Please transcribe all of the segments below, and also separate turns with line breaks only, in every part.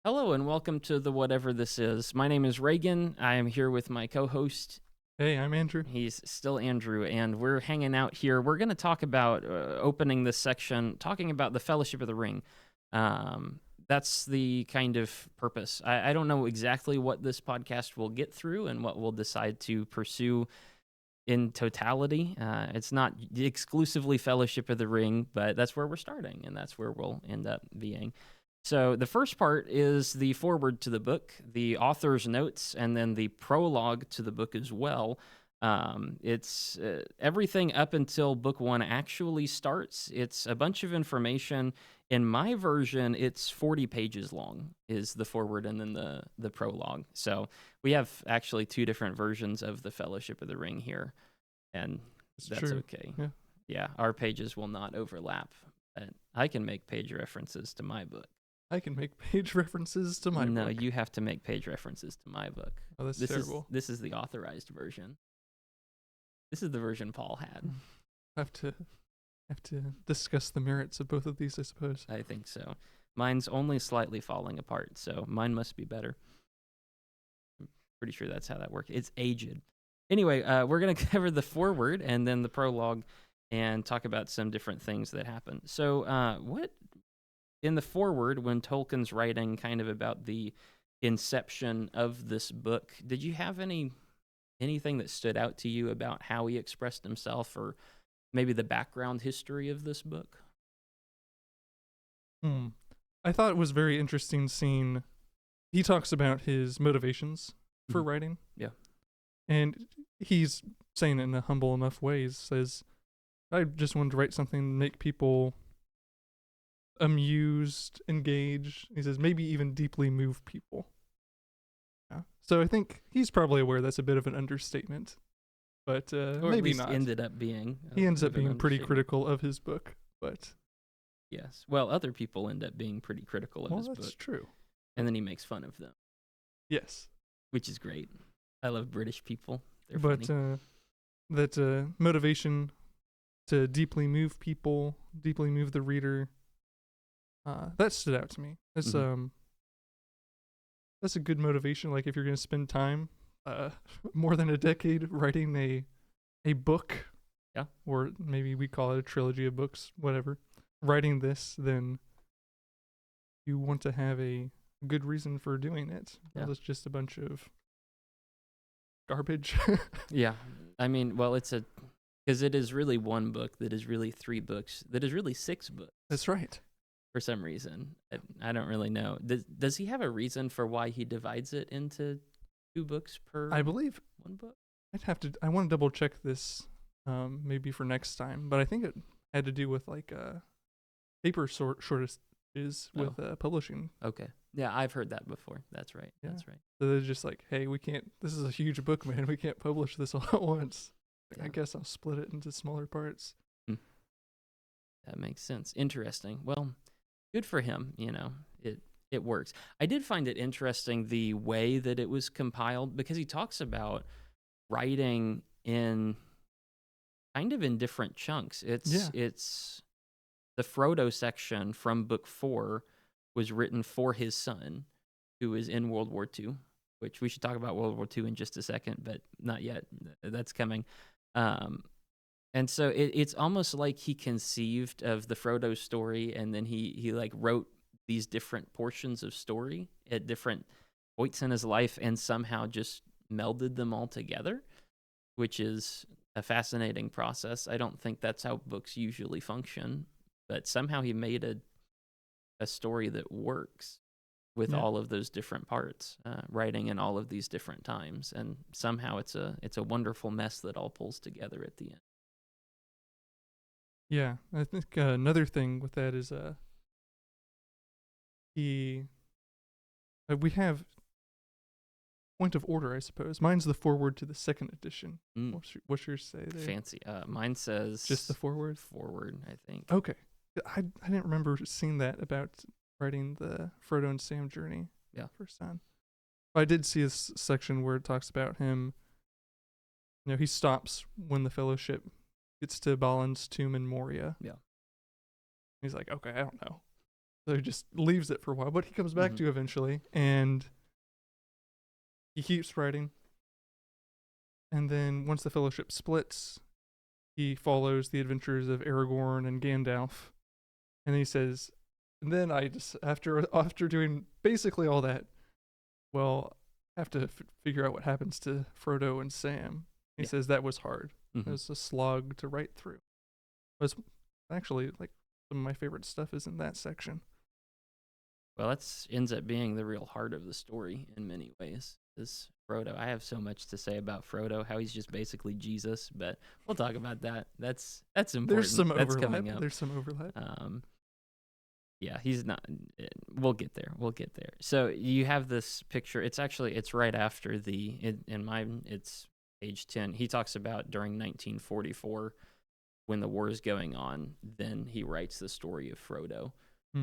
Hello and welcome to the Whatever This Is. My name is Reagan. I am here with my co-host.
Hey, I'm Andrew.
He's still Andrew, and we're hanging out here. We're going to talk about opening this section, talking about the Fellowship of the Ring. That's the kind of purpose. I don't know exactly what this podcast will get through and what we'll decide to pursue in totality. It's not exclusively Fellowship of the Ring, but that's where we're starting, and that's where we'll end up being. So the first part is the foreword to the book, the author's notes, and then the prologue to the book as well. It's everything up until book one actually starts. It's a bunch of information. In my version, it's 40 pages long, is the foreword and then the prologue. So we have actually two different versions of the Fellowship of the Ring here, and that's
true.
okay.
Yeah,
our pages will not overlap. But I can make page references to my book.
I can make page references to my book.
No, you have to make page references to my book.
Oh, that's terrible.
This is the authorized version. This is the version Paul had.
Have to discuss the merits of both of these, I suppose.
I think so. Mine's only slightly falling apart, so mine must be better. I'm pretty sure that's how that works. It's aged. Anyway, we're going to cover the foreword and then the prologue and talk about some different things that happen. So what... in the foreword, when Tolkien's writing kind of about the inception of this book, did you have anything that stood out to you about how he expressed himself, or maybe the background history of this book?
I thought it was very interesting seeing he talks about his motivations for writing.
Yeah.
And he's saying it in a humble enough way. He says, I just wanted to write something to make people amused, engaged. He says maybe even deeply move people. Yeah. So I think he's probably aware that's a bit of an understatement, but
or
maybe
at least
not.
Ended up being.
He ends up being pretty critical of his book, but
yes. Well, other people end up being pretty critical of his book.
That's true.
And then he makes fun of them.
Yes.
Which is great. I love British people. They're
but
funny.
That motivation to deeply move people, deeply move the reader. That stood out to me. That's a good motivation. Like if you're gonna spend time, more than a decade writing a book,
yeah,
or maybe we call it a trilogy of books, whatever. Writing this, then you want to have a good reason for doing it.
Yeah.
It's just a bunch of garbage.
Yeah, I mean, well, because it is really one book that is really three books that is really six books.
That's right.
For some reason, I don't really know. Does he have a reason for why he divides it into two books per?
I believe
one book.
I want to double check this, maybe for next time. But I think it had to do with like paper shortages with publishing.
Okay, yeah, I've heard that before. That's right.
Yeah.
That's right.
So they're just like, hey, we can't. This is a huge book, man. We can't publish this all at once.
Yeah.
I guess I'll split it into smaller parts.
That makes sense. Interesting. Well, good for him. It works. I did find it interesting the way that it was compiled, because he talks about writing in kind of in different chunks. It's the Frodo section from book 4 was written for his son, who is in World War II, which we should talk about World War II in just a second, but not yet. That's coming. And so it's almost like he conceived of the Frodo story, and then he like wrote these different portions of story at different points in his life and somehow just melded them all together, which is a fascinating process. I don't think that's how books usually function, but somehow he made a story that works with all of those different parts, writing in all of these different times, and somehow it's a wonderful mess that all pulls together at the end.
Yeah, I think another thing with that is we have point of order, I suppose. Mine's the foreword to the second edition. What's yours say there?
Fancy. Mine says
just the foreword.
Forward, I think.
Okay, I didn't remember seeing that about writing the Frodo and Sam journey.
Yeah,
for Sam. I did see a section where it talks about him. He stops when the Fellowship gets to Balin's tomb in Moria.
Yeah.
He's like, okay, I don't know. So he just leaves it for a while, but he comes back to eventually, and he keeps writing. And then once the Fellowship splits, he follows the adventures of Aragorn and Gandalf. And he says, and then I just, after doing basically all that, well, I have to figure out what happens to Frodo and Sam. He says that was hard. It was a slog to write through. It was actually, like, some of my favorite stuff is in that section.
Well, that ends up being the real heart of the story in many ways. Is Frodo. I have so much to say about Frodo, how he's just basically Jesus, but we'll talk about that. That's important.
There's some
That's
overlap.
coming up.
There's some overlap.
Yeah, he's not. We'll get there. We'll get there. So you have this picture. It's right after in mine, it's page 10. He talks about during 1944 when the war is going on. Then he writes the story of Frodo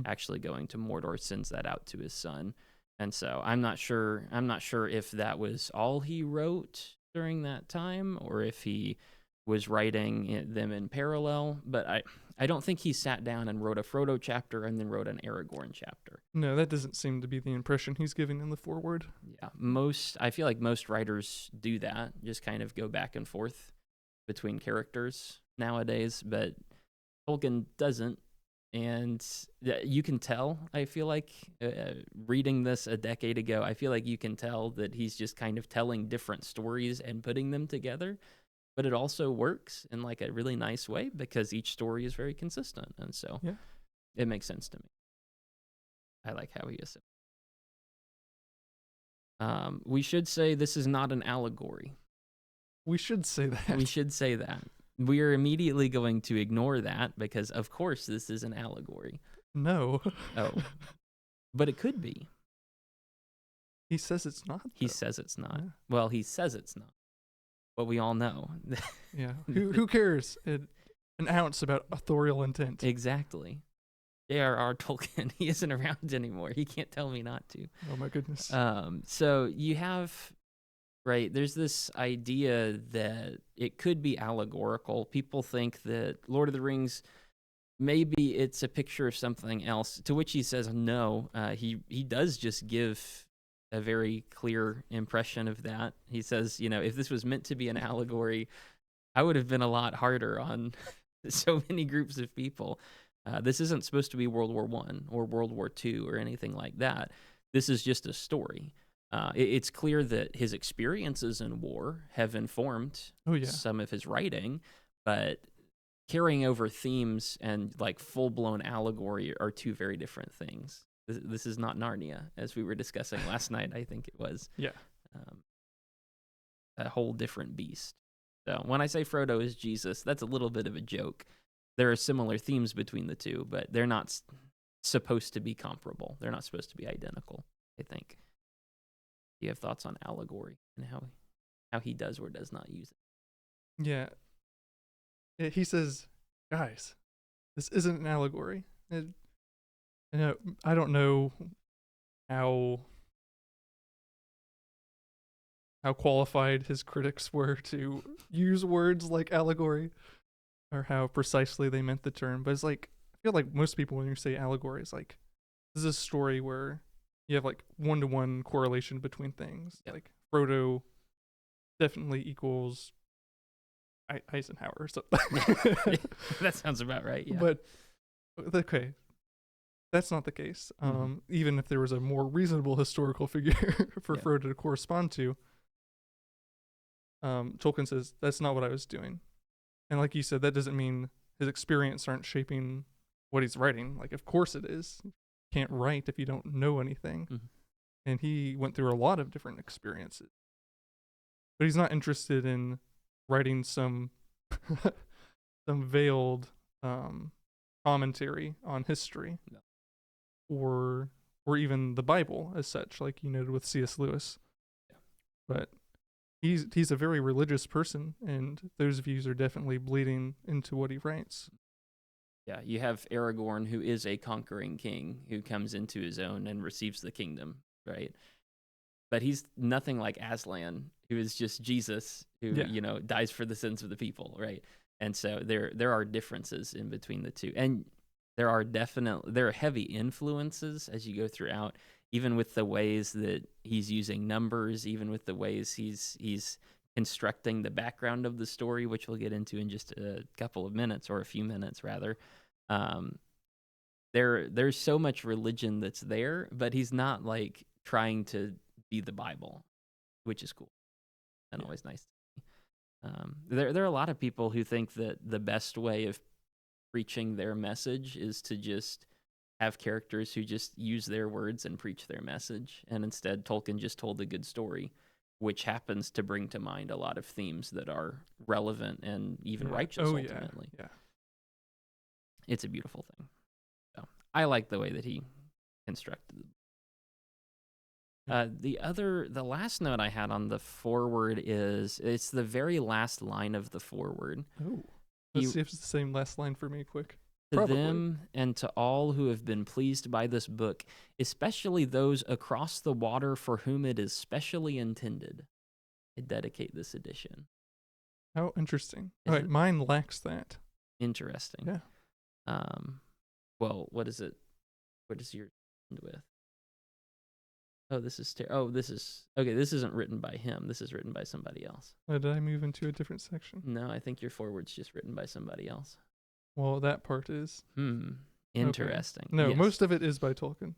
actually going to Mordor, sends that out to his son. And so I'm not sure if that was all he wrote during that time or if he was writing them in parallel, but I don't think he sat down and wrote a Frodo chapter and then wrote an Aragorn chapter.
No, that doesn't seem to be the impression he's giving in the foreword.
Yeah, I feel like most writers do that, just kind of go back and forth between characters nowadays, but Tolkien doesn't. And you can tell, I feel like, reading this a decade ago, I feel like you can tell that he's just kind of telling different stories and putting them together. But it also works in like a really nice way because each story is very consistent. And so it makes sense to me. I like how he is. We should say this is not an allegory.
We should say that.
We should say that. We are immediately going to ignore that because, of course, this is an allegory.
No.
Oh. But it could be.
He says it's not.
He says it's not. Yeah. Well, he says it's not. But we all know.
Yeah. Who cares an ounce about authorial intent?
Exactly. J.R.R. Tolkien, he isn't around anymore. He can't tell me not to.
Oh, my goodness.
So you have... Right, there's this idea that it could be allegorical. People think that Lord of the Rings, maybe it's a picture of something else, to which he says no. He does just give a very clear impression of that. He says, if this was meant to be an allegory, I would have been a lot harder on so many groups of people. This isn't supposed to be World War I or World War II or anything like that. This is just a story. It's clear that his experiences in war have informed some of his writing, but carrying over themes and like full-blown allegory are two very different things. This is not Narnia, as we were discussing last night, I think it was.
Yeah.
A whole different beast. So when I say Frodo is Jesus, that's a little bit of a joke. There are similar themes between the two, but they're not supposed to be comparable. They're not supposed to be identical, I think. Do you have thoughts on allegory and how he does or does not use it?
Yeah. He says, guys, this isn't an allegory. I don't know how qualified his critics were to use words like allegory or how precisely they meant the term, but it's like, I feel like most people, when you say allegory, it's like, this is a story where you have like one-to-one correlation between things. Yep. Like Frodo definitely equals Eisenhower or something.
That sounds about right. Yeah.
But okay, that's not the case. Even if there was a more reasonable historical figure for Frodo to correspond to, Tolkien says that's not what I was doing. And like you said, that doesn't mean his experience aren't shaping what he's writing. Like, of course it is. Can't write if you don't know anything. And he went through a lot of different experiences, but he's not interested in writing some veiled commentary on history or even the Bible as such, like you noted with C.S. Lewis. But he's a very religious person, and those views are definitely bleeding into what he writes.
Yeah, you have Aragorn, who is a conquering king, who comes into his own and receives the kingdom, right? But he's nothing like Aslan, who is just Jesus, who dies for the sins of the people, right? And so there are differences in between the two. And there are heavy influences as you go throughout, even with the ways that he's using numbers, even with the ways he's constructing the background of the story, which we'll get into in just a couple of minutes, or a few minutes rather. Um, there's so much religion that's there, but he's not like trying to be the Bible, which is cool and always nice. There are a lot of people who think that the best way of preaching their message is to just have characters who just use their words and preach their message. And instead, Tolkien just told a good story, which happens to bring to mind a lot of themes that are relevant and even righteous ultimately.
Yeah.
It's a beautiful thing. So I like the way that he constructed it. The last note I had on the foreword is it's the very last line of the foreword.
Oh, let's see if it's the same last line for me. Quick.
To
Probably.
them and to all who have been pleased by this book, especially those across the water for whom it is specially intended, I dedicate this edition.
How interesting. All right, mine lacks that.
Interesting.
Yeah.
Well, what is it? What is yours end with? Oh, this is okay. This isn't written by him. This is written by somebody else.
Did I move into a different section?
No, I think your foreword's just written by somebody else.
Well, that part is.
Interesting.
Okay. No,
yes.
Most of it is by Tolkien.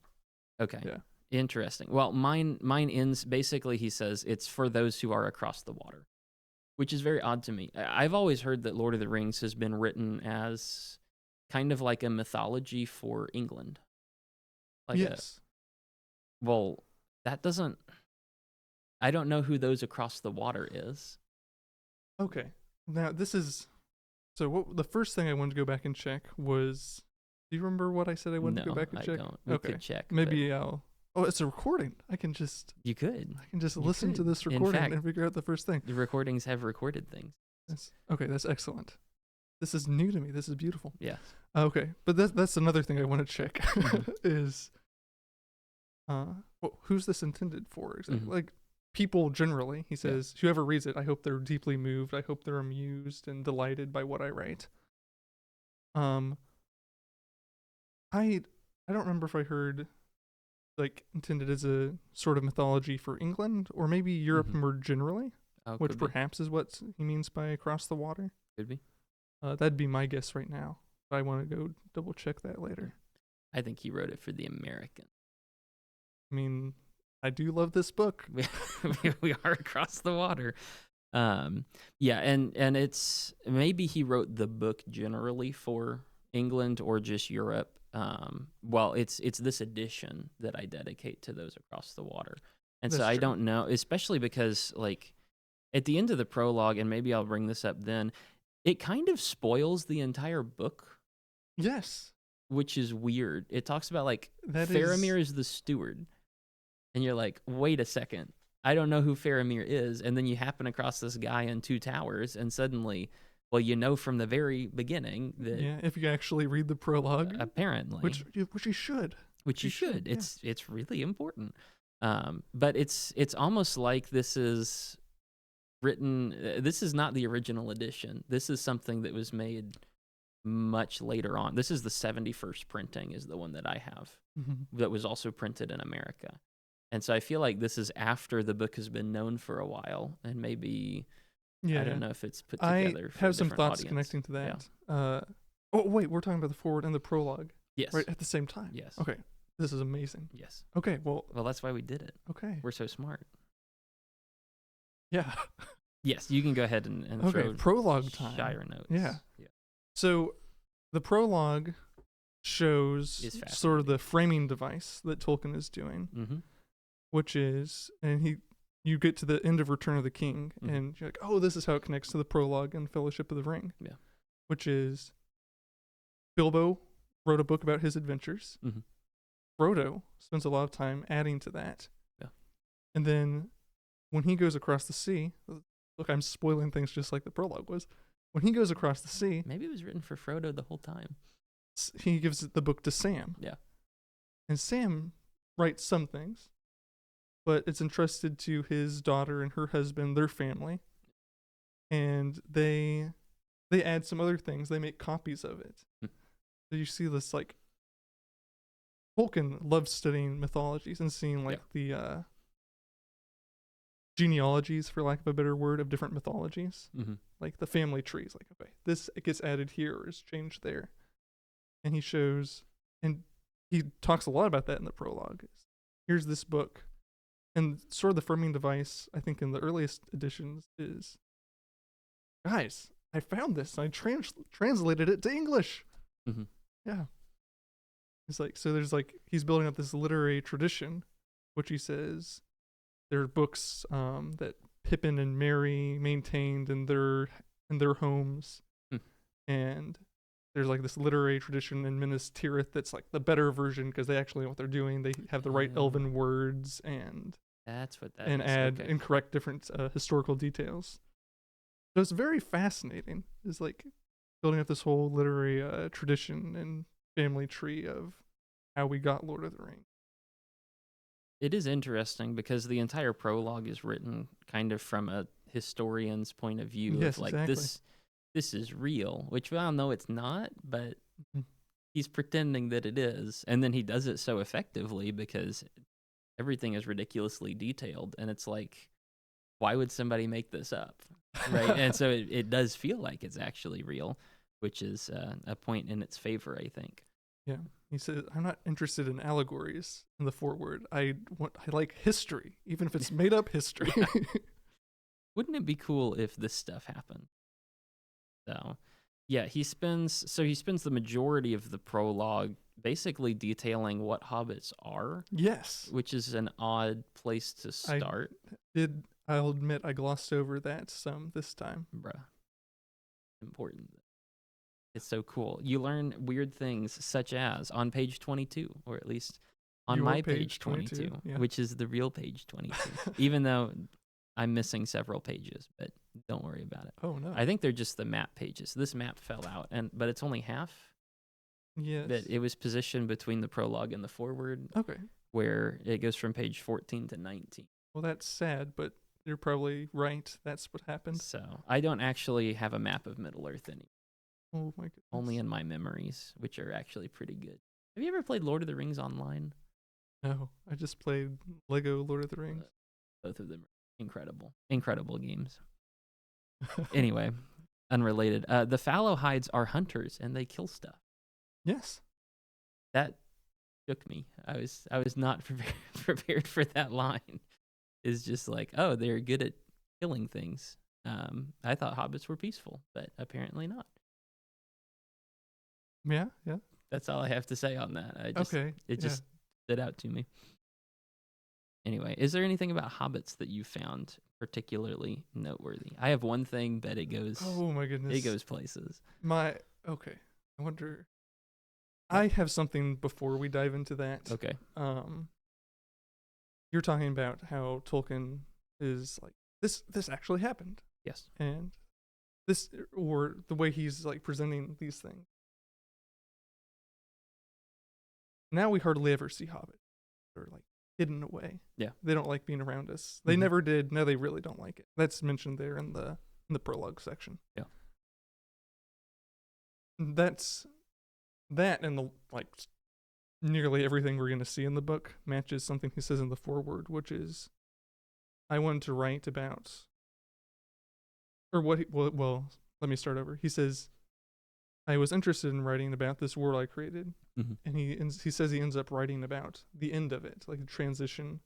Okay.
Yeah.
Interesting. Well, mine ends basically. He says it's for those who are across the water, which is very odd to me. I've always heard that Lord of the Rings has been written as kind of like a mythology for England. Like
yes.
Well, that doesn't. I don't know who those across the water is.
Okay. Now this is. So the first thing I wanted to go back and check was. Do you remember what I said I wanted to go back and check?
No, I don't. We could check.
Maybe I'll. Oh, it's a recording. I can just.
You could.
I can just listen to this recording and figure out the first thing.
The recordings have recorded things.
That's excellent. This is new to me. This is beautiful.
Yeah.
Okay, but that's another thing I want to check is. Who's this intended for? Exactly? Like people generally. He says, whoever reads it, I hope they're deeply moved. I hope they're amused and delighted by what I write. I don't remember if I heard like intended as a sort of mythology for England or maybe Europe more generally, which perhaps is what he means by across the water.
Could be.
That'd be my guess right now. But I want to go double check that later.
I think he wrote it for the American.
I mean, I do love this book.
We are across the water. Yeah, and it's maybe he wrote the book generally for England or just Europe. Well, it's this edition that I dedicate to those across the water. And so I don't know, especially because like at the end of the prologue, and maybe I'll bring this up then, it kind of spoils the entire book.
Yes.
Which is weird. It talks about like Faramir is the steward. And you're like, wait a second. I don't know who Faramir is. And then you happen across this guy in Two Towers and suddenly, well, you know from the very beginning that...
Yeah, if you actually read the prologue.
Apparently.
Which you should.
Which you should. It's really important. But it's almost like this is written... this is not the original edition. This is something that was made much later on. This is the 71st printing is the one that I have. That was also printed in America. And so I feel like this is after the book has been known for a while, and maybe I don't know if it's put together.
I have some thoughts connecting to that. Yeah. Oh wait, we're talking about the foreword and the prologue.
Yes.
Right at the same time.
Yes.
Okay. This is amazing.
Yes.
Okay. Well,
that's why we did it.
Okay.
We're so smart.
Yeah.
Yes, you can go ahead and throw
prologue time.
Shire notes.
Yeah. So the prologue shows sort of the framing device that Tolkien is doing, which is, and you get to the end of Return of the King, and you're like, oh, this is how it connects to the prologue and Fellowship of the Ring.
Yeah.
Which is, Bilbo wrote a book about his adventures. Frodo spends a lot of time adding to that.
Yeah.
And then when he goes across the sea, look, I'm spoiling things just like the prologue was. When he goes across the sea...
Maybe it was written for Frodo the whole time.
He gives the book to Sam.
Yeah.
And Sam writes some things, but it's entrusted to his daughter and her husband, their family. And they add some other things. They make copies of it. So So you see this like Tolkien loves studying mythologies and seeing like the genealogies, for lack of a better word, of different mythologies. Like the family trees. Like, okay, this gets added here or is changed there. And he shows, and he talks a lot about that in the prologue. Here's this book. And sort of the framing device, I think, in the earliest editions is, guys, I found this. I translated it to English. Yeah. It's like, so there's like, he's building up this literary tradition, which he says there are books that Pippin and Merry maintained in their homes. And there's like this literary tradition in Minas Tirith that's like the better version because they actually know what they're doing. They have the right elven words and
that's what that
and
is.
add and correct different historical details. So it's very fascinating. It's like building up this whole literary tradition and family tree of how we got Lord of the Rings.
It is interesting because the entire prologue is written kind of from a historian's point of view of like this is real, which we all know it's not, but he's pretending that it is. And then he does it so effectively because everything is ridiculously detailed. And it's like, why would somebody make this up? Right. And so it does feel like it's actually real, which is a point in its favor, I think.
Yeah. He says, I'm not interested in allegories in the foreword. I like history, even if it's made up history.
Wouldn't it be cool if this stuff happened? So, yeah, he spends the majority of the prologue basically detailing what hobbits are.
Yes.
Which is an odd place to start.
I'll admit I glossed over that some this time.
Bruh. Important. It's so cool. You learn weird things such as on page 22, or at least on my page 22, which is the real page 22, even though I'm missing several pages, but don't worry about it.
Oh, no.
I think they're just the map pages. This map fell out, but it's only half.
Yes.
But it was positioned between the prologue and the foreword.
Okay.
Where it goes from page 14 to 19.
Well, that's sad, but you're probably right. That's what happened.
So I don't actually have a map of Middle-earth anymore.
Oh, my goodness.
Only in my memories, which are actually pretty good. Have you ever played Lord of the Rings online?
No, I just played Lego Lord of the Rings.
Both of them are incredible. Incredible games. Anyway, unrelated. The fallow hides are hunters, and they kill stuff.
Yes.
That shook me. I was not prepared for that line. It's just like, oh, they're good at killing things. I thought hobbits were peaceful, but apparently not.
Yeah.
That's all I have to say on that. It just stood out to me. Anyway, is there anything about hobbits that you found particularly noteworthy? I have one thing, but it goes.
Oh my goodness!
It goes places.
I wonder. I have something before we dive into that.
Okay.
You're talking about how Tolkien is like this actually happened.
Yes.
And this, or the way he's like presenting these things. Now we hardly ever see hobbits. They're like hidden away.
Yeah.
They don't like being around us. They never did. No, they really don't like it. That's mentioned there in the prologue section.
Yeah.
That and the like nearly everything we're going to see in the book matches something he says in the foreword, which is I wanted to write about well, let me start over. He says I was interested in writing about this world I created. And he says he ends up writing about the end of it, like the transition,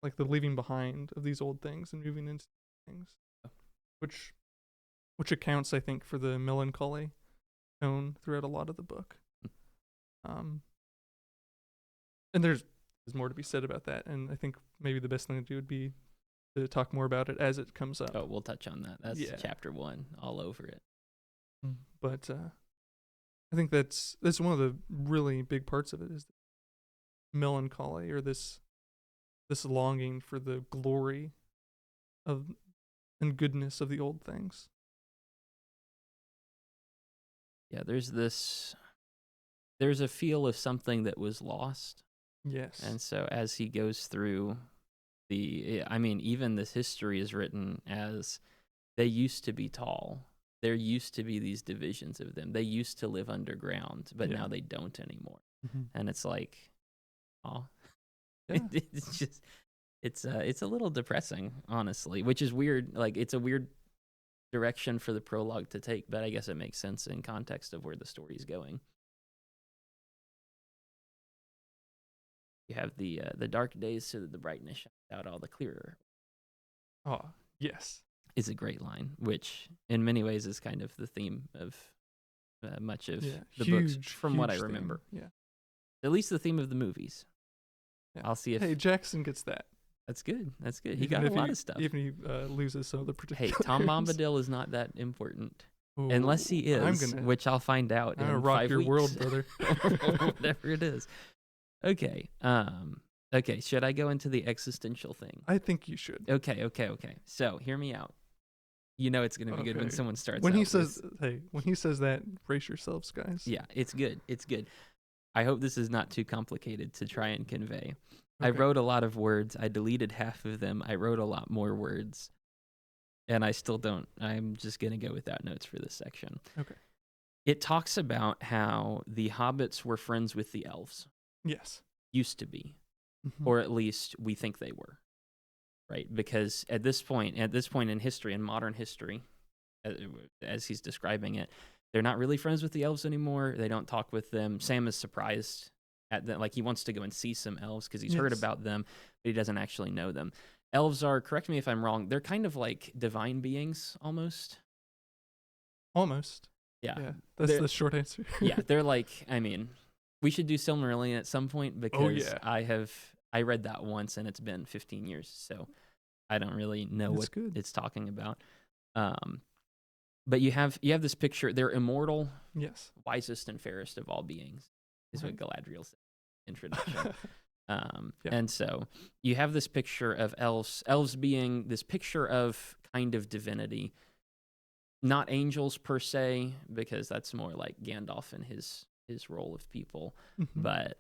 like the leaving behind of these old things and moving into things, which accounts, I think, for the melancholy tone throughout a lot of the book. And there's more to be said about that, and I think maybe the best thing to do would be to talk more about it as it comes up.
Oh, we'll touch on that. That's chapter 1, all over it.
But I think that's one of the really big parts of it is melancholy, or this longing for the glory of and goodness of the old things.
Yeah, there's a feel of something that was lost.
Yes.
And so as he goes through even this history is written as they used to be tall, there used to be these divisions of them. They used to live underground, but
Yeah.
now they don't anymore.
Mhm.
And it's like, oh,
Yeah.
it's just, it's a little depressing, honestly, which is weird. Like, it's a weird direction for the prologue to take, but I guess it makes sense in context of where the story's going. You have the dark days so that the brightness shines out all the clearer.
Oh, yes.
Is a great line, which in many ways is kind of the theme of much of the books, from what I remember.
Theme. Yeah.
At least the theme of the movies.
Yeah.
I'll see if...
Hey, Jackson gets that.
That's good. That's good. He
Even
got a lot of stuff.
Even he loses some of the particulars.
Hey, Tom Bombadil is not that important.
Ooh,
Unless he is, which I'll find out
I'm
in
gonna rock
5
your
weeks.
world, brother.
Whatever it is. Okay. Okay, should I go into the existential thing?
I think you should.
Okay. So, hear me out. You know it's going to be good when
Okay.
someone starts
When
out
he says,
with-
"Hey," when he says that, brace yourselves, guys.
Yeah, it's good. It's good. I hope this is not too complicated to try and convey. I
Okay.
wrote a lot of words. I deleted half of them. I wrote a lot more words. And I still don't. I'm just going to go without notes for this section.
Okay.
It talks about how the hobbits were friends with the elves.
Yes.
Used to be.
Mhm.
Or at least we think they were. Right? Because at this point in history, in modern history, as he's describing it, they're not really friends with the elves anymore. They don't talk with them. Sam is surprised at that. Like, he wants to go and see some elves because he's heard
Yes.
about them, but he doesn't actually know them. Elves are, correct me if I'm wrong, they're kind of like divine beings almost.
Almost.
Yeah.
Yeah. That's
They're-
the short answer.
Yeah, they're like, I mean, we should do Silmarillion at some point because
yeah.
I read that once and it's been 15 years, so I don't really know
It's
what
good.
it's talking about. But you have this picture. They're immortal,
Yes.
wisest and fairest of all beings, is what Galadriel said in introduction.
Yeah.
And so you have this picture of elves being this picture of kind of divinity, not angels per se, because that's more like Gandalf and his role of people,
Mhm.
but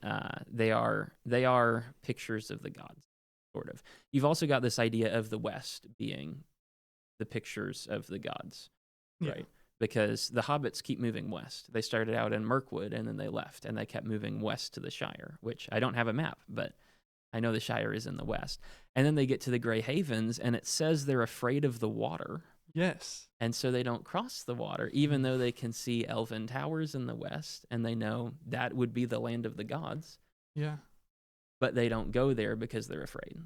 they are pictures of the gods, sort of. You've also got this idea of the West being the pictures of the gods,
Yeah.
right? Because the hobbits keep moving west. They started out in Mirkwood and then they left and they kept moving west to the Shire, which I don't have a map, but I know the Shire is in the west. And then they get to the Grey Havens and it says they're afraid of the water.
Yes.
And so they don't cross the water, even though they can see elven towers in the west and they know that would be the land of the gods.
Yeah.
But they don't go there because they're afraid.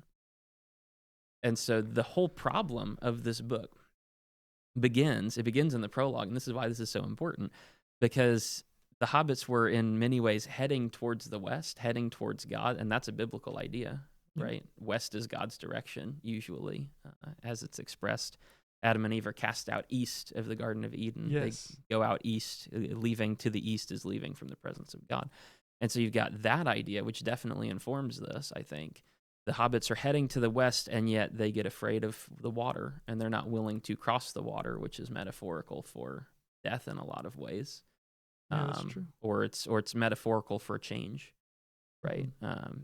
And so the whole problem of this book begins in the prologue, and this is why this is so important, because the hobbits were in many ways heading towards the west, heading towards God, and that's a biblical idea,
Yeah.
right? West is God's direction, usually, as it's expressed. Adam and Eve are cast out east of the Garden of Eden.
Yes.
They go out east. Leaving to the east is leaving from the presence of God. And so you've got that idea, which definitely informs this, I think. The hobbits are heading to the west, and yet they get afraid of the water, and they're not willing to cross the water, which is metaphorical for death in a lot of ways.
Yeah, that's true.
Or it's metaphorical for change, right?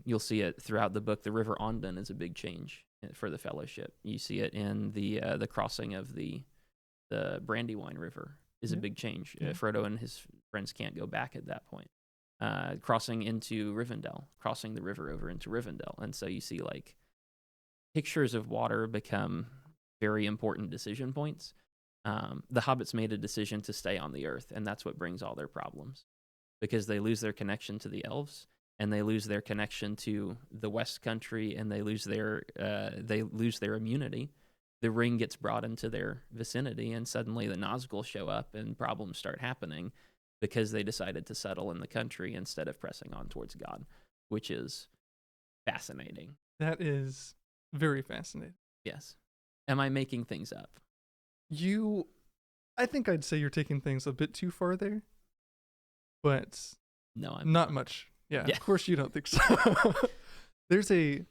You'll see it throughout the book. The River Ondon is a big change for the Fellowship. You see it in the crossing of the Brandywine River is a big change.
Yeah.
Frodo and his friends can't go back at that point. Crossing into Rivendell, crossing the river over into Rivendell. And so you see like pictures of water become very important decision points. The hobbits made a decision to stay on the earth, and that's what brings all their problems, because they lose their connection to the elves, and they lose their connection to the West Country, and they lose their immunity. The ring gets brought into their vicinity, and suddenly the Nazgul show up, and problems start happening because they decided to settle in the country instead of pressing on towards God, which is fascinating.
That is very fascinating.
Yes. Am I making things up?
I think I'd say you're taking things a bit too far there, but
No, I'm
not much. Yeah,
Yeah.
of course you don't think so. There's a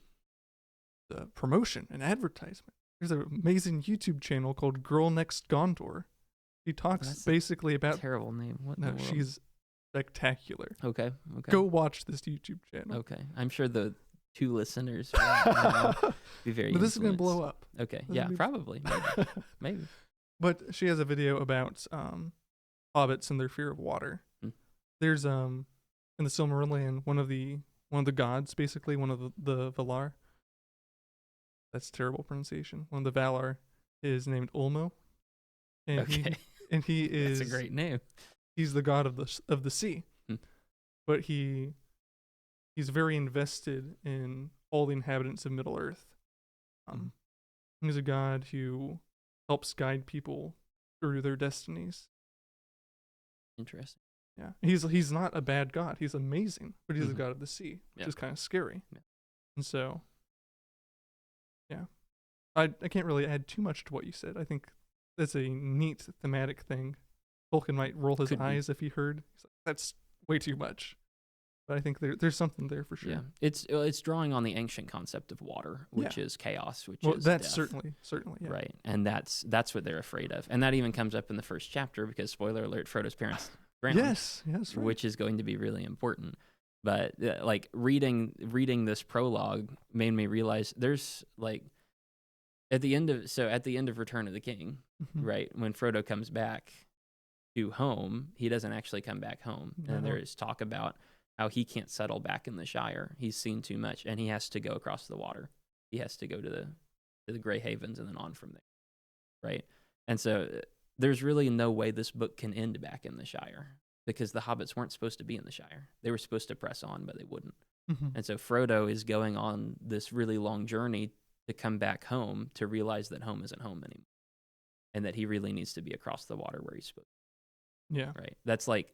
promotion, an advertisement. There's an amazing YouTube channel called Girl Next Gondor. She talks
That's a
basically about...
terrible name. What in
No,
the world?
she's spectacular.
Okay.
Go watch this YouTube channel.
Okay. I'm sure the 2 listeners will be very
But this is going to
influenced.
blow up.
Okay.
This
Yeah,
will be-
probably. Maybe.
But she has a video about hobbits and their fear of water.
Hmm.
There's in the Silmarillion, one of the gods, basically one of the Valar. That's terrible pronunciation. One of the Valar is named Ulmo, and
Okay.
he is
That's a great name.
he's the god of the sea.
Hmm.
But he's very invested in all the inhabitants of Middle Earth. He's a god who helps guide people through their destinies.
Interesting.
Yeah, he's not a bad god. He's amazing, but he's
Mhm.
the god of the sea, which
Yeah.
is kind of scary.
Yeah.
And so, yeah, I can't really add too much to what you said. I think that's a neat thematic thing. Tolkien might roll his
Could be.
eyes if he heard. He's like, that's way too much. But I think there's something there for sure.
Yeah, it's drawing on the ancient concept of water, which is chaos, which is
that's
death.
certainly yeah.
Right, and that's what they're afraid of, and that even comes up in the first chapter because spoiler alert: Frodo's parents drowned.
Yes, right.
Which is going to be really important. But like reading this prologue made me realize there's like at the end of Return of the King,
Mhm.
right, when Frodo comes back to home, he doesn't actually come back home, and
No.
there is talk about how he can't settle back in the Shire. He's seen too much, and he has to go across the water. He has to go to the Grey Havens and then on from there, right? And so there's really no way this book can end back in the Shire because the hobbits weren't supposed to be in the Shire. They were supposed to press on, but they wouldn't.
Mhm.
And so Frodo is going on this really long journey to come back home to realize that home isn't home anymore and that he really needs to be across the water where he's supposed to
Yeah.
be, right?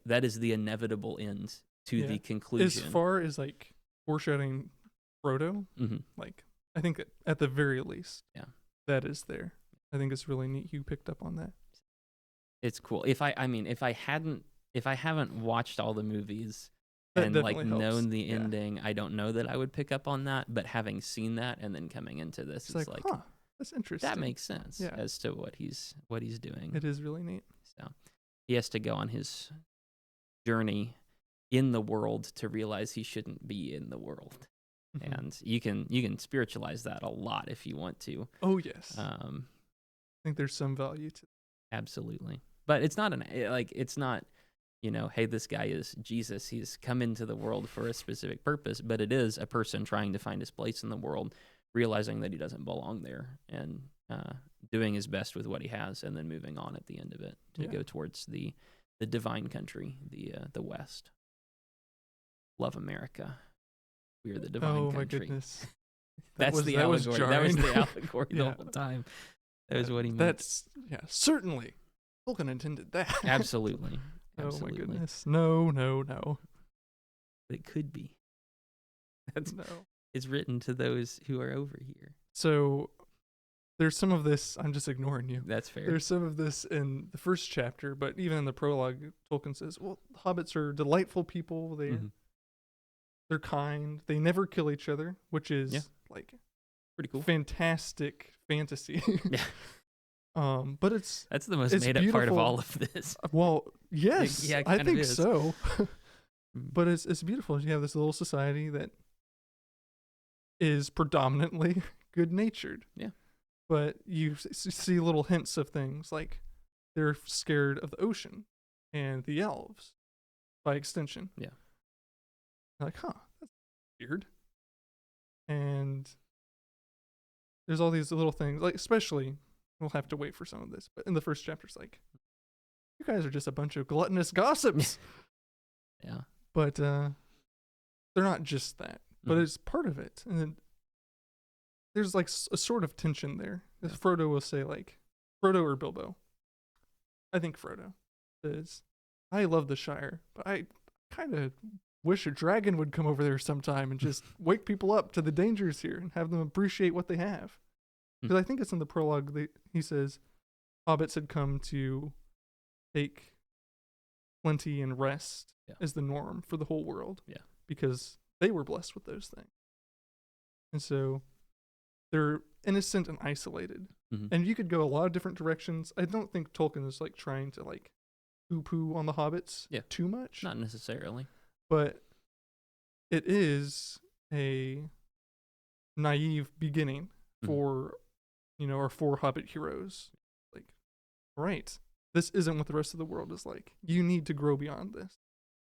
That is the inevitable end to
Yeah.
the conclusion.
As far as like foreshadowing Frodo,
Mm-hmm.
like I think at the very least,
Yeah.
that is there. I think it's really neat you picked up on that.
It's cool. If I haven't watched all the movies
That
and like
definitely helps.
known the
Yeah.
ending, I don't know that I would pick up on that. But having seen that and then coming into this,
It's like, huh, that's interesting.
that makes sense
Yeah.
as to what he's doing.
It is really neat.
So he has to go on his journey in the world to realize he shouldn't be in the world.
Mhm.
And you can spiritualize that a lot if you want to.
Oh yes,
I
I think there's some value to.
Absolutely. But it's not hey, this guy is Jesus. He's come into the world for a specific purpose, but it is a person trying to find his place in the world, realizing that he doesn't belong there and doing his best with what he has and then moving on at the end of it to go towards the divine country, the West. Love America. We are the divine country.
Oh my goodness.
That's the
that was
allegory. That was the
jarring.
allegory the
Yeah.
whole time. That was what he meant.
That's certainly. Tolkien intended that.
Absolutely.
Oh
Absolutely.
my goodness. No.
But it could be.
No.
It's written to those who are over here.
So there's some of this. I'm just ignoring you.
That's fair.
There's some of this in the first chapter, but even in the prologue, Tolkien says, "Well, hobbits are delightful people. They're kind. They never kill each other, which is like
pretty cool.
Fantastic fantasy."
Yeah.
But
that's the most
it's
made up part of
beautiful.
all of this.
Well, yes,
Yeah, it
I
kind of
think
is.
so. But it's beautiful. You have this little society that is predominantly good natured.
Yeah.
But you see little hints of things like they're scared of the ocean and the elves by extension.
Yeah.
You're like, huh, that's weird. And there's all these little things, like especially we'll have to wait for some of this, but in the first chapter it's like, you guys are just a bunch of gluttonous gossips.
Yeah.
But they're not just that, but
Mhm.
it's part of it. And then there's like a sort of tension there. As Frodo will say, like, Frodo or Bilbo. I think Frodo says, I love the Shire, but I kind of wish a dragon would come over there sometime and just wake people up to the dangers here and have them appreciate what they have. Because I think it's in the prologue that he says hobbits had come to take plenty and rest as the norm for the whole world.
Yeah.
Because they were blessed with those things. And so they're innocent and isolated.
Mhm.
And you could go a lot of different directions. I don't think Tolkien is like trying to like poo-poo on the hobbits too much.
Not necessarily.
But it is a naive beginning for, our four hobbit heroes. Like, right, this isn't what the rest of the world is like. You need to grow beyond this.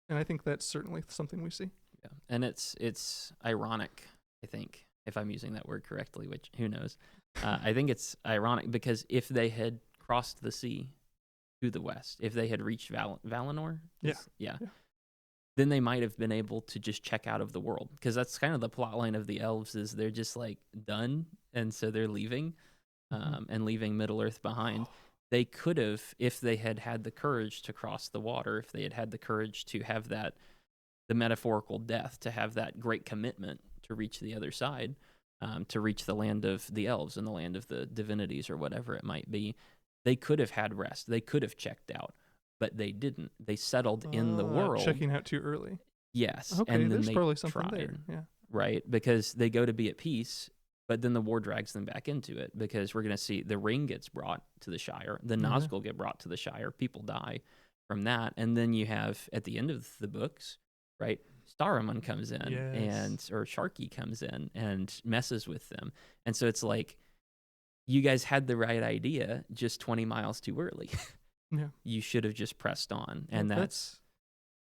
And I think that's certainly something we see.
Yeah. And it's ironic, I think, if I'm using that word correctly, which who knows. I think it's ironic because if they had crossed the sea to the west, if they had reached Valinor, yeah, then they might have been able to just check out of the world, because that's kind of the plot line of the elves, is they're just like done, and so they're leaving, and leaving Middle Earth behind. They could have, if they had had the courage to cross the water, if they had had the courage to have the metaphorical death, to have that great commitment to reach the other side, to reach the land of the elves and the land of the divinities or whatever it might be, they could have had rest. They could have checked out. But they didn't. They settled in the world.
Checking out too early.
Yes.
Okay,
and then
there's
they
probably something
tried,
there. Yeah.
right? Because they go to be at peace, but then the war drags them back into it, because we're going to see the ring gets brought to the Shire. The Nazgul get brought to the Shire. People die from that. And then you have, at the end of the books, right, Saruman comes in, or Sharky comes in and messes with them. And so it's like, you guys had the right idea, just 20 miles too early.
Yeah.
You should have just pressed on. And that's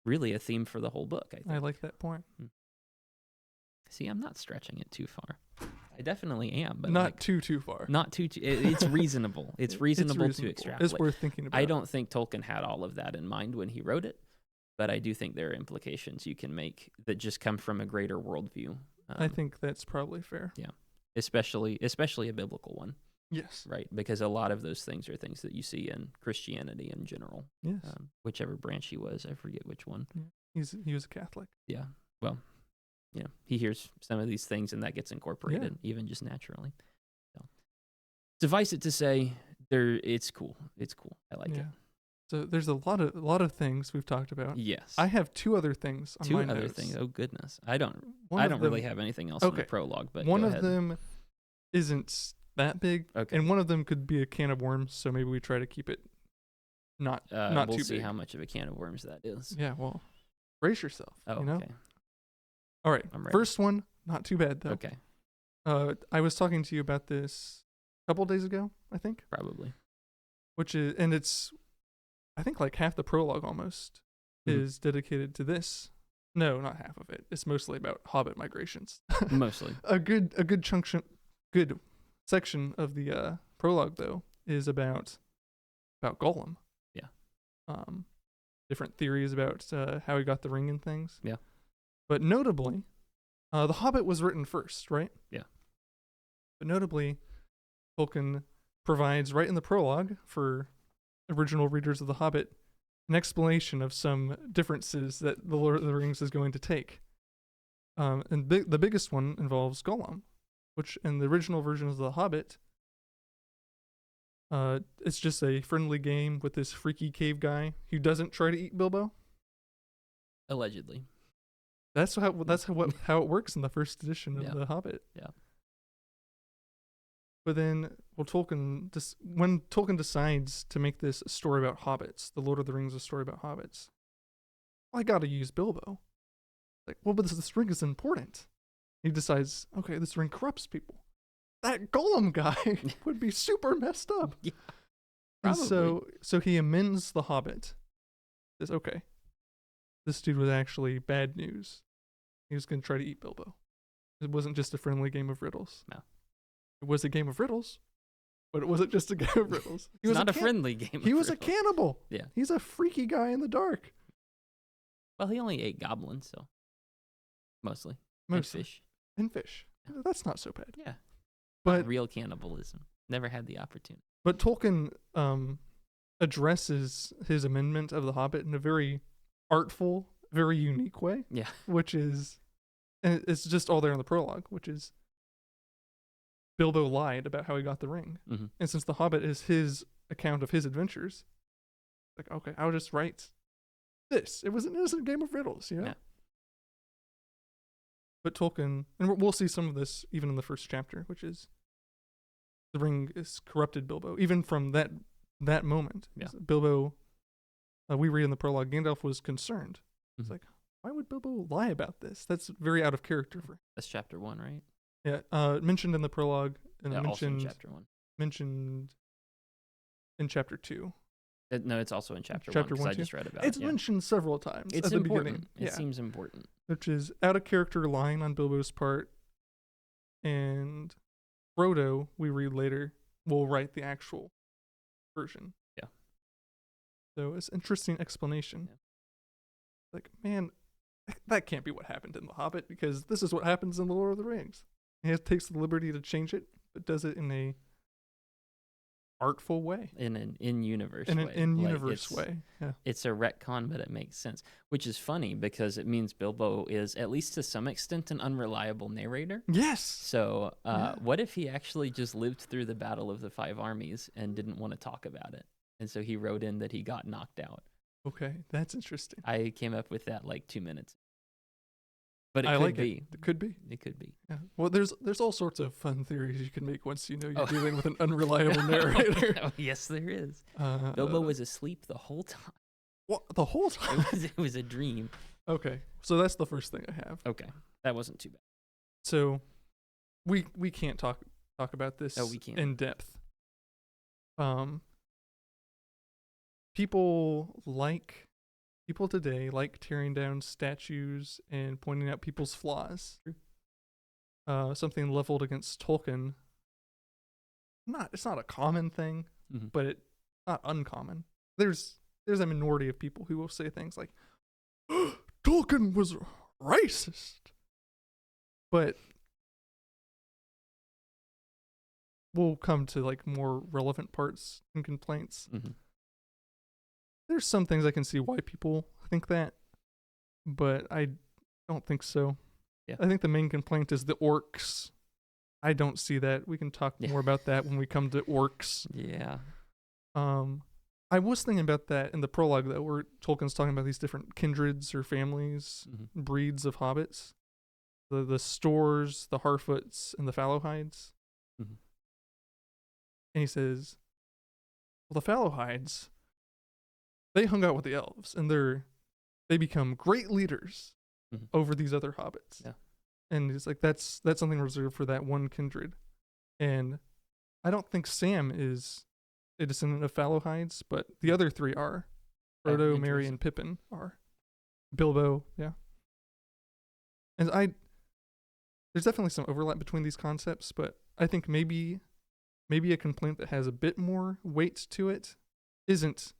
really a theme for the whole book, I think.
I like that point.
See, I'm not stretching it too far. I definitely am, but
not too far.
Not too. It's reasonable. It's reasonable to extrapolate.
It's worth thinking about.
I don't think Tolkien had all of that in mind when he wrote it, but I do think there are implications you can make that just come from a greater worldview.
I think that's probably fair.
Yeah, especially a biblical one.
Yes.
Right, because a lot of those things are things that you see in Christianity in general.
Yes.
Whichever branch he was, I forget which one.
Yeah. He was a Catholic.
Yeah. Well, he hears some of these things, and that gets incorporated, even just naturally. So, suffice it to say, it's cool. It's cool. I like it.
So there's a lot of things we've talked about.
Yes.
I have two other things on my notes.
2 other things. Oh goodness. I don't really have anything else in the prologue, but
one of them isn't that big, and one of them could be a can of worms, so maybe we try to keep it not too big.
We'll see how much of a can of worms that is.
Yeah, well, brace yourself. Okay. All right. First one, not too bad though.
Okay.
I was talking to you about this a couple days ago, I think.
Probably.
It's I think like half the prologue almost is dedicated to this. No, not half of it. It's mostly about Hobbit migrations.
Mostly.
A good good section of the prologue though is about Gollum.
Yeah.
Different theories about how he got the ring and things.
Yeah.
But notably, The Hobbit was written first, right?
Yeah.
But notably, Tolkien provides right in the prologue for original readers of The Hobbit an explanation of some differences that The Lord of the Rings is going to take. And the biggest one involves Gollum, which in the original version of The Hobbit, it's just a friendly game with this freaky cave guy who doesn't try to eat Bilbo.
Allegedly.
That's how it works in the first edition of The Hobbit.
Yeah.
But then, when Tolkien decides to make this a story about hobbits, The Lord of the Rings a story about hobbits, I gotta use Bilbo. Like, well, but this ring is important. He decides, okay, this ring corrupts people. That Gollum guy would be super messed up.
Yeah,
and so he amends The Hobbit. Says, okay, this dude was actually bad news. He was gonna try to eat Bilbo. It wasn't just a friendly game of riddles.
No.
It was a game of riddles, but it wasn't just a game of riddles.
He was not a friendly game.
He was a cannibal.
Yeah.
He's a freaky guy in the dark.
Well, he only ate goblins, so mostly. And fish.
And fish. Yeah. That's not so bad.
Yeah.
But
real cannibalism. Never had the opportunity.
But Tolkien addresses his amendment of The Hobbit in a very artful, very unique way.
Yeah.
Which is, and it's just all there in the prologue, which is Bilbo lied about how he got the ring.
Mm-hmm.
And since The Hobbit is his account of his adventures, like, okay, I'll just write this. It was an innocent game of riddles, you know?
Yeah.
But Tolkien, and we'll see some of this even in the first chapter, which is the ring is corrupted Bilbo. Even from that moment.
Yeah.
Bilbo, we read in the prologue, Gandalf was concerned.
Mm-hmm.
It's like, why would Bilbo lie about this? That's very out of character for him.
That's chapter 1, right?
Yeah, mentioned in the prologue, and
also in
mentioned
chapter 1.
mentioned in chapter 2.
No, it's also in chapter 1
Chapter
because
1
I
too.
just read about
It's
it. Yeah.
mentioned several times
It's
at the
important.
beginning.
It seems important.
Which is out of character line on Bilbo's part, and Frodo, we read later, will write the actual version.
Yeah.
So it's an interesting explanation.
Yeah.
Like, man, that can't be what happened in The Hobbit, because this is what happens in The Lord of the Rings. He takes the liberty to change it, but does it in a artful way.
In an in-universe
In
way.
an in-universe way. Yeah.
It's a retcon, but it makes sense. Which is funny because it means Bilbo is, at least to some extent, an unreliable narrator.
Yes.
So what if he actually just lived through the Battle of the Five Armies and didn't want to talk about it? And so he wrote in that he got knocked out.
Okay, that's interesting.
I came up with that like 2 minutes. But it
I
could
like
be.
It could be.
It could be.
Yeah. Well, there's all sorts of fun theories you can make once you know you're dealing with an unreliable narrator.
Oh, yes, there is. Bilbo was asleep the whole time.
What? The whole time?
It was a dream.
Okay, so that's the first thing I have.
Okay, that wasn't too bad.
So we can't talk about this
we can't.
in depth. People today like tearing down statues and pointing out people's flaws. Something leveled against Tolkien. It's not a common thing, but it's not uncommon. There's a minority of people who will say things like, Tolkien was racist. But we'll come to like more relevant parts and complaints. There's some things I can see why people think that, but I don't think so.
Yeah.
I think the main complaint is the orcs. I don't see that. We can talk more about that when we come to orcs.
Yeah.
I was thinking about that in the prologue, though, where Tolkien's talking about these different kindreds or families, breeds of hobbits. The Stores, the Harfoots, and the Fallowhides. And he says, well, the Fallowhides, they hung out with the elves, and they become great leaders over these other hobbits.
Yeah.
And it's like that's something reserved for that one kindred. And I don't think Sam is a descendant of Fallowhides, but the other three are. Frodo, Merry, and Pippin are. Bilbo, yeah. And there's definitely some overlap between these concepts, but I think maybe a complaint that has a bit more weight to it isn't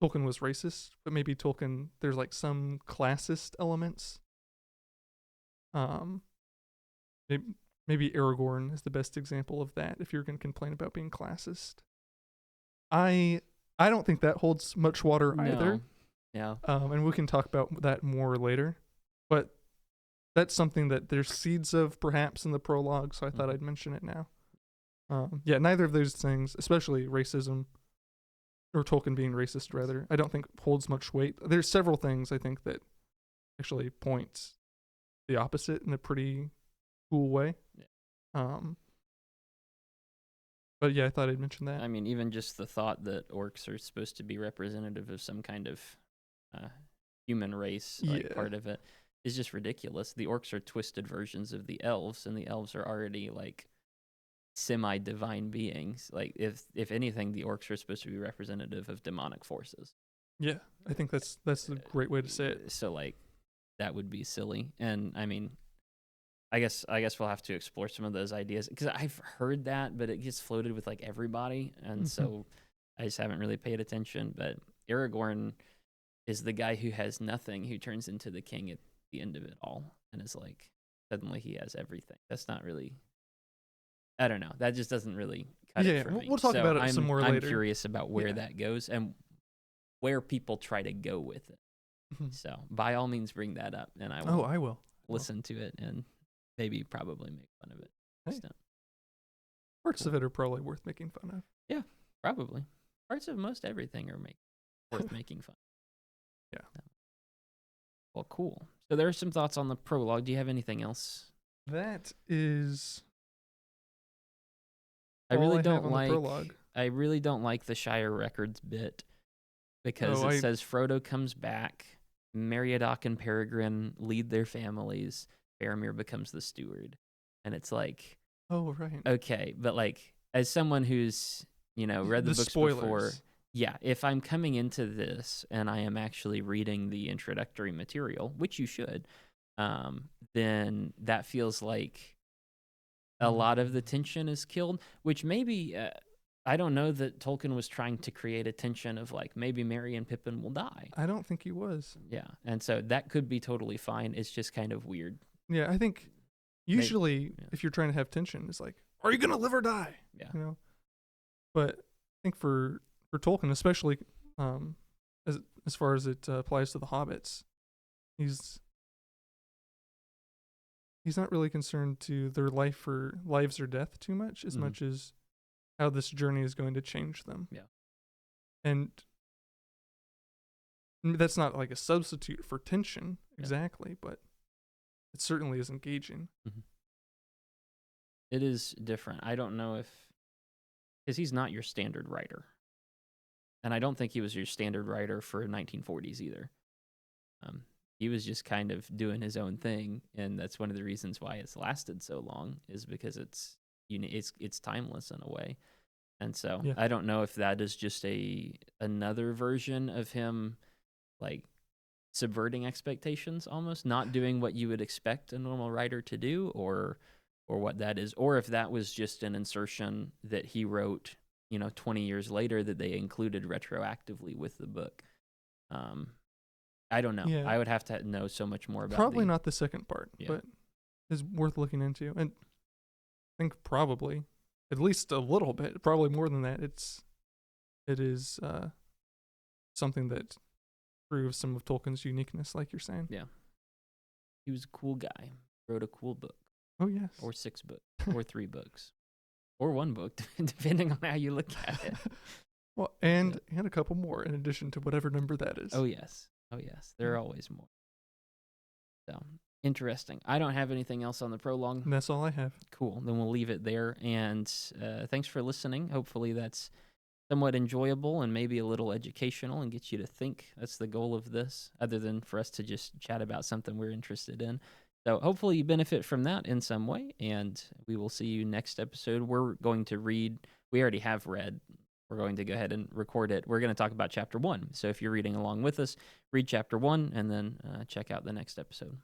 Tolkien was racist, but maybe Tolkien, there's like some classist elements. Maybe Aragorn is the best example of that, if you're going to complain about being classist. I don't think that holds much water either.
Yeah.
And we can talk about that more later. But that's something that there's seeds of perhaps in the prologue, so I thought I'd mention it now. Yeah, neither of those things, especially racism, or Tolkien being racist rather, I don't think holds much weight. There's several things I think that actually point the opposite in a pretty cool way.
Yeah.
But yeah, I thought I'd mention that.
I mean, even just the thought that orcs are supposed to be representative of some kind of human race, like part of it, is just ridiculous. The orcs are twisted versions of the elves, and the elves are already like semi-divine beings. Like if anything, the orcs are supposed to be representative of demonic forces.
Yeah, I think that's a great way to say it.
So like that would be silly. And I mean, I guess we'll have to explore some of those ideas, because I've heard that, but it gets floated with like everybody, and so I just haven't really paid attention. But Aragorn is the guy who has nothing, who turns into the king at the end of it all, and is like suddenly he has everything. That's not really, I don't know. That just doesn't really cut it for me.
We'll talk about it some more later.
I'm curious about where that goes and where people try to go with it. So by all means, bring that up, and I will listen to it and maybe probably make fun of it.
Hey. Parts of it are probably worth making fun of.
Yeah, probably. Parts of most everything are worth making fun.
Yeah.
Well, cool. So there are some thoughts on the prologue. Do you have anything else?
That is.
I really don't like the Shire Records bit, because it says Frodo comes back, Meriadoc and Peregrine lead their families, Faramir becomes the steward. And it's like,
oh, right.
Okay, but like as someone who's read the
The
books before.
spoilers.
Yeah, if I'm coming into this and I am actually reading the introductory material, which you should, then that feels like a lot of the tension is killed, which maybe, I don't know that Tolkien was trying to create a tension of like maybe Merry and Pippin will die.
I don't think he was.
Yeah, and so that could be totally fine. It's just kind of weird.
Yeah, I think usually if you're trying to have tension, it's like, are you gonna live or die?
Yeah.
But I think for Tolkien, especially as far as it applies to the hobbits, he's not really concerned to their lives or death too much, as much as how this journey is going to change them.
Yeah.
And that's not like a substitute for tension exactly, but it certainly is engaging.
Mm-hmm. It is different. I don't know because he's not your standard writer. And I don't think he was your standard writer for 1940s either. He was just kind of doing his own thing, and that's one of the reasons why it's lasted so long, is because it's timeless in a way. And so I don't know if that is just another version of him like subverting expectations, almost not doing what you would expect a normal writer to do, or what that is, or if that was just an insertion that he wrote 20 years later that they included retroactively with the book. I don't know.
Yeah.
I would have to know so much more about
Probably not the second part,
Yeah.
but is worth looking into. And I think probably at least a little bit, probably more than that. It is something that proves some of Tolkien's uniqueness, like you're saying.
Yeah. He was a cool guy. Wrote a cool book.
Oh, yes.
Or 6 books. Or 3 books. Or 1 book, depending on how you look at it.
Well, and a couple more in addition to whatever number that is.
Oh, yes. There are always more. So, interesting. I don't have anything else on the prologue.
And that's all I have.
Cool. Then we'll leave it there. And thanks for listening. Hopefully that's somewhat enjoyable and maybe a little educational and gets you to think. That's the goal of this, other than for us to just chat about something we're interested in. So hopefully you benefit from that in some way, and we will see you next episode. We're going to read, we already have read, we're going to go ahead and record it. We're going to talk about chapter 1. So if you're reading along with us, read chapter 1 and then check out the next episode.